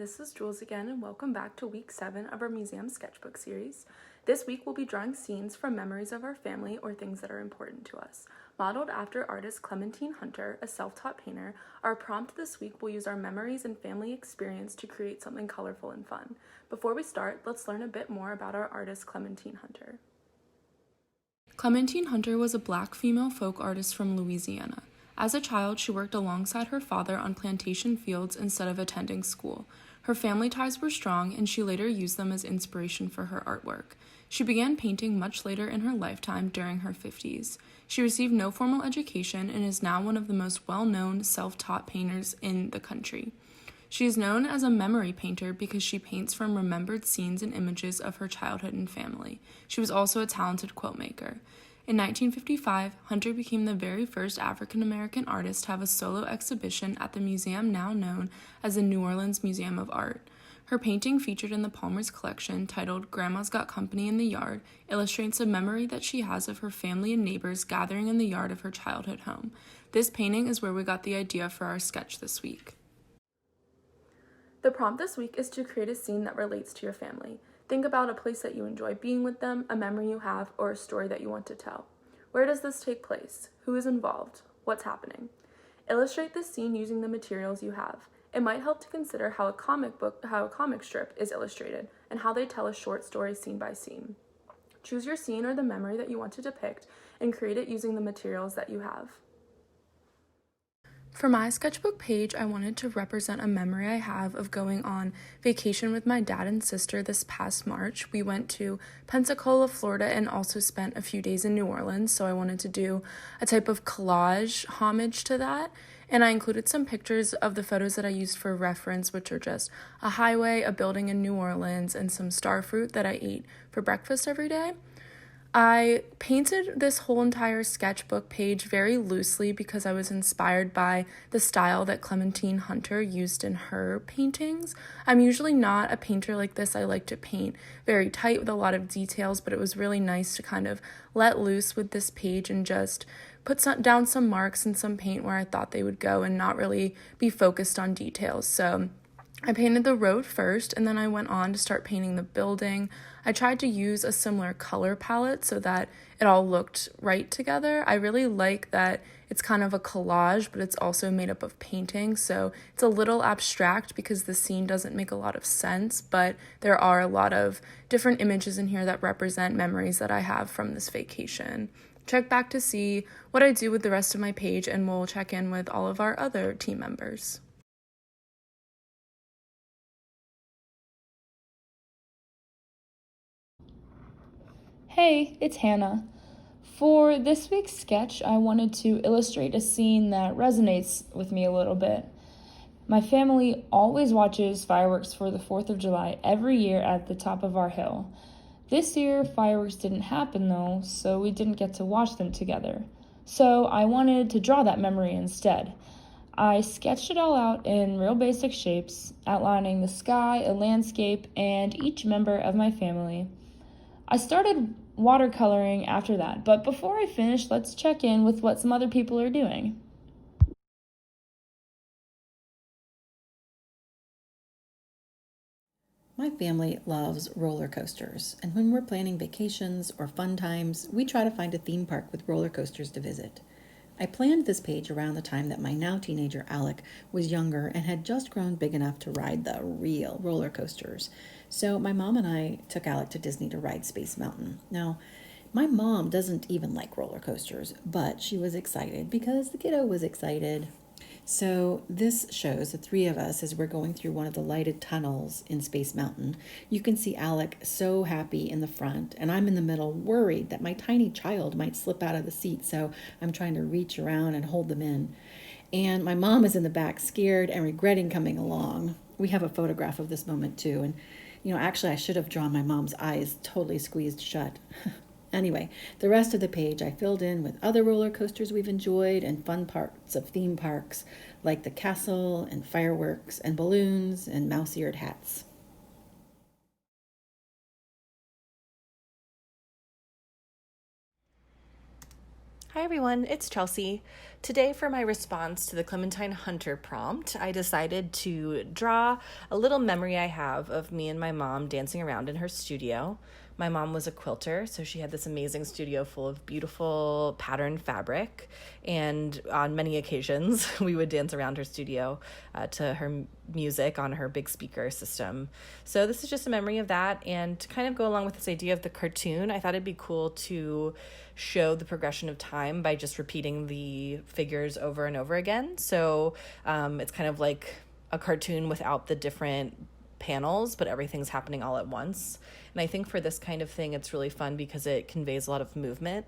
this is Jules again, and welcome back to week 7 of our museum sketchbook series. This week we'll be drawing scenes from memories of our family or things that are important to us. Modeled after artist Clementine Hunter, a self-taught painter, our prompt this week will use our memories and family experience to create something colorful and fun. Before we start, let's learn a bit more about our artist Clementine Hunter. Clementine Hunter was a Black female folk artist from Louisiana. As a child, she worked alongside her father on plantation fields instead of attending school. Her family ties were strong, and she later used them as inspiration for her artwork. She began painting much later in her lifetime during her 50s. She received no formal education and is now one of the most well-known self-taught painters in the country. She is known as a memory painter because she paints from remembered scenes and images of her childhood and family. She was also a talented quilt maker. In 1955, Hunter became the very first African-American artist to have a solo exhibition at the museum now known as the New Orleans Museum of Art. Her painting, featured in the Palmer's collection, titled Grandma's Got Company in the Yard, illustrates a memory that she has of her family and neighbors gathering in the yard of her childhood home. This painting is where we got the idea for our sketch this week. The prompt this week is to create a scene that relates to your family. Think about a place that you enjoy being with them, a memory you have, or a story that you want to tell. Where does this take place? Who is involved? What's happening? Illustrate this scene using the materials you have. It might help to consider how a comic strip is illustrated, and how they tell a short story scene by scene. Choose your scene or the memory that you want to depict, and create it using the materials that you have. For my sketchbook page, I wanted to represent a memory I have of going on vacation with my dad and sister this past March. We went to Pensacola, Florida, and also spent a few days in New Orleans, so I wanted to do a type of collage homage to that. And I included some pictures of the photos that I used for reference, which are just a highway, a building in New Orleans, and some star fruit that I ate for breakfast every day. I painted this whole entire sketchbook page very loosely because I was inspired by the style that Clementine Hunter used in her paintings. I'm usually not a painter like this. I like to paint very tight with a lot of details, but it was really nice to kind of let loose with this page and just put down some marks and some paint where I thought they would go and not really be focused on details. So I painted the road first, and then I went on to start painting the building. I tried to use a similar color palette so that it all looked right together. I really like that it's kind of a collage, but it's also made up of painting, so it's a little abstract because the scene doesn't make a lot of sense, but there are a lot of different images in here that represent memories that I have from this vacation. Check back to see what I do with the rest of my page, and we'll check in with all of our other team members. Hey, it's Hannah. For this week's sketch, I wanted to illustrate a scene that resonates with me a little bit. My family always watches fireworks for the 4th of July every year at the top of our hill. This year, fireworks didn't happen though, so we didn't get to watch them together. So I wanted to draw that memory instead. I sketched it all out in real basic shapes, outlining the sky, a landscape, and each member of my family. I started watercoloring after that, but before I finish, let's check in with what some other people are doing. My family loves roller coasters, and when we're planning vacations or fun times, we try to find a theme park with roller coasters to visit. I planned this page around the time that my now teenager Alec was younger and had just grown big enough to ride the real roller coasters. So my mom and I took Alec to Disney to ride Space Mountain. Now, my mom doesn't even like roller coasters, but she was excited because the kiddo was excited. So this shows the three of us as we're going through one of the lighted tunnels in Space Mountain. You can see Alec so happy in the front, and I'm in the middle worried that my tiny child might slip out of the seat, so I'm trying to reach around and hold them in. And my mom is in the back scared and regretting coming along. We have a photograph of this moment too, and actually I should have drawn my mom's eyes totally squeezed shut. Anyway, the rest of the page I filled in with other roller coasters we've enjoyed and fun parts of theme parks like the castle and fireworks and balloons and mouse-eared hats. Hi Hi everyone, it's Chelsea. Today for my response to the Clementine Hunter prompt, I decided to draw a little memory I have of me and my mom dancing around in her studio. My mom was a quilter, so she had this amazing studio full of beautiful patterned fabric, and on many occasions we would dance around her studio to her music on her big speaker system. So this is just a memory of that, and to kind of go along with this idea of the cartoon, I thought it'd be cool to show the progression of time by just repeating the figures over and over again. So it's kind of like a cartoon without the different panels, but everything's happening all at once. And I think for this kind of thing, it's really fun because it conveys a lot of movement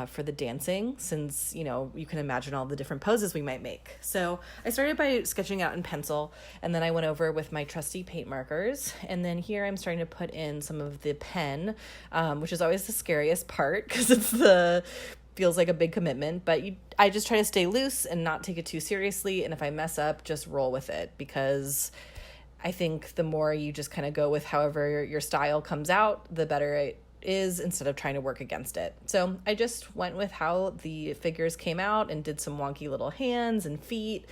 for the dancing, since, you can imagine all the different poses we might make. So I started by sketching out in pencil, and then I went over with my trusty paint markers. And then here I'm starting to put in some of the pen, which is always the scariest part because feels like a big commitment, but I just try to stay loose and not take it too seriously. And if I mess up, just roll with it, because I think the more you just kind of go with however your style comes out, the better it is, instead of trying to work against it. So I just went with how the figures came out and did some wonky little hands and feet,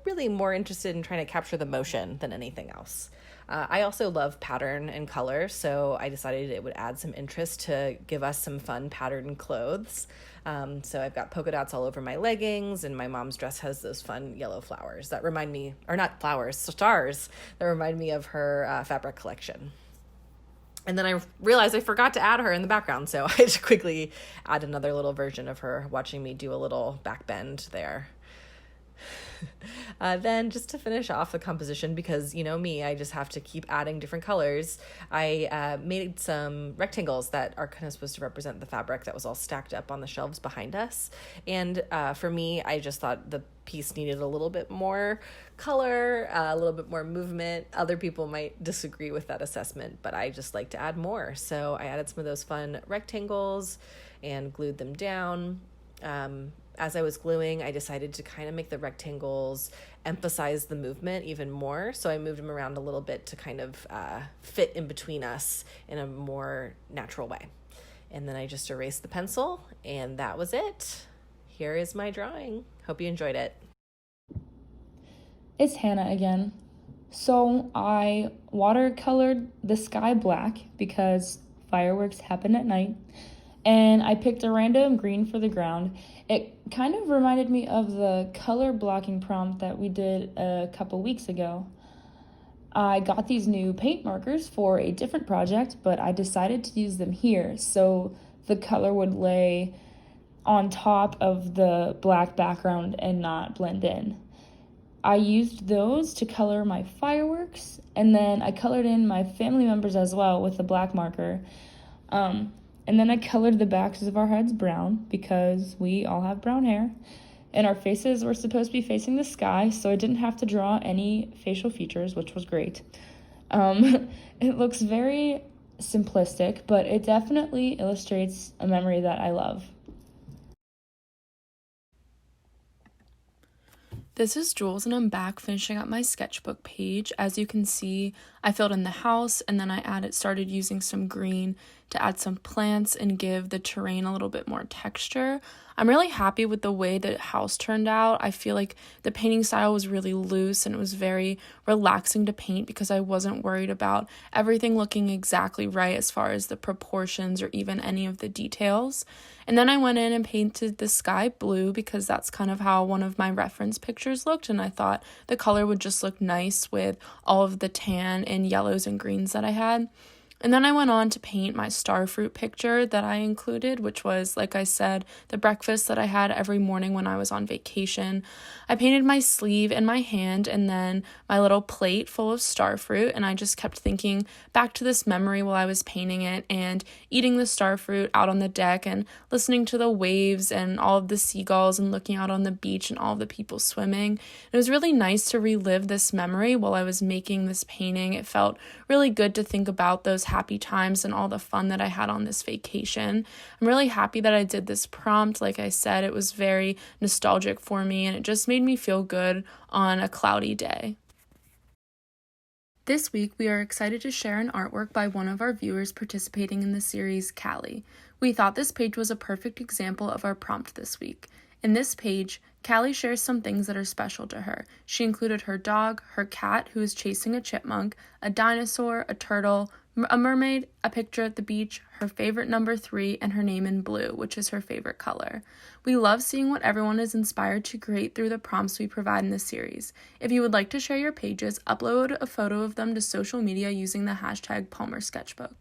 really more interested in trying to capture the motion than anything else. I also love pattern and color, so I decided it would add some interest to give us some fun patterned clothes. So I've got polka dots all over my leggings, and my mom's dress has those fun yellow flowers that remind me, or not flowers, stars, that remind me of her fabric collection. And then I realized I forgot to add her in the background, so I just quickly add another little version of her watching me do a little back bend there. Then just to finish off the composition, because you know me, I just have to keep adding different colors, I made some rectangles that are kind of supposed to represent the fabric that was all stacked up on the shelves behind us. And for me, I just thought the piece needed a little bit more color, a little bit more movement. Other people might disagree with that assessment, but I just like to add more. So I added some of those fun rectangles and glued them down. As I was gluing, I decided to kind of make the rectangles emphasize the movement even more. So I moved them around a little bit to kind of fit in between us in a more natural way. And then I just erased the pencil, and that was it. Here is my drawing. Hope you enjoyed it. It's Hannah again. So I watercolored the sky black because fireworks happen at night, and I picked a random green for the ground. It kind of reminded me of the color blocking prompt that we did a couple weeks ago. I got these new paint markers for a different project, but I decided to use them here so the color would lay on top of the black background and not blend in. I used those to color my fireworks, and then I colored in my family members as well with the black marker. And then I colored the backs of our heads brown because we all have brown hair. And our faces were supposed to be facing the sky, so I didn't have to draw any facial features, which was great. It looks very simplistic, but it definitely illustrates a memory that I love. This is Jules, and I'm back finishing up my sketchbook page. As you can see, I filled in the house, and then I started using some green to add some plants and give the terrain a little bit more texture. I'm really happy with the way the house turned out. I feel like the painting style was really loose, and it was very relaxing to paint because I wasn't worried about everything looking exactly right as far as the proportions or even any of the details. And then I went in and painted the sky blue because that's kind of how one of my reference pictures looked, and I thought the color would just look nice with all of the tan and yellows and greens that I had. And then I went on to paint my starfruit picture that I included, which was, like I said, the breakfast that I had every morning when I was on vacation. I painted my sleeve and my hand and then my little plate full of starfruit, and I just kept thinking back to this memory while I was painting it and eating the starfruit out on the deck and listening to the waves and all of the seagulls and looking out on the beach and all of the people swimming. It was really nice to relive this memory while I was making this painting. It felt really good to think about those happy times and all the fun that I had on this vacation. I'm really happy that I did this prompt. Like I said, it was very nostalgic for me, and it just made me feel good on a cloudy day. This week, we are excited to share an artwork by one of our viewers participating in the series, Callie. We thought this page was a perfect example of our prompt this week. In this page, Callie shares some things that are special to her. She included her dog, her cat who is chasing a chipmunk, a dinosaur, a turtle, a mermaid, a picture at the beach, her favorite number 3, and her name in blue, which is her favorite color. We love seeing what everyone is inspired to create through the prompts we provide in this series. If you would like to share your pages, upload a photo of them to social media using the hashtag #PalmerSketchbook.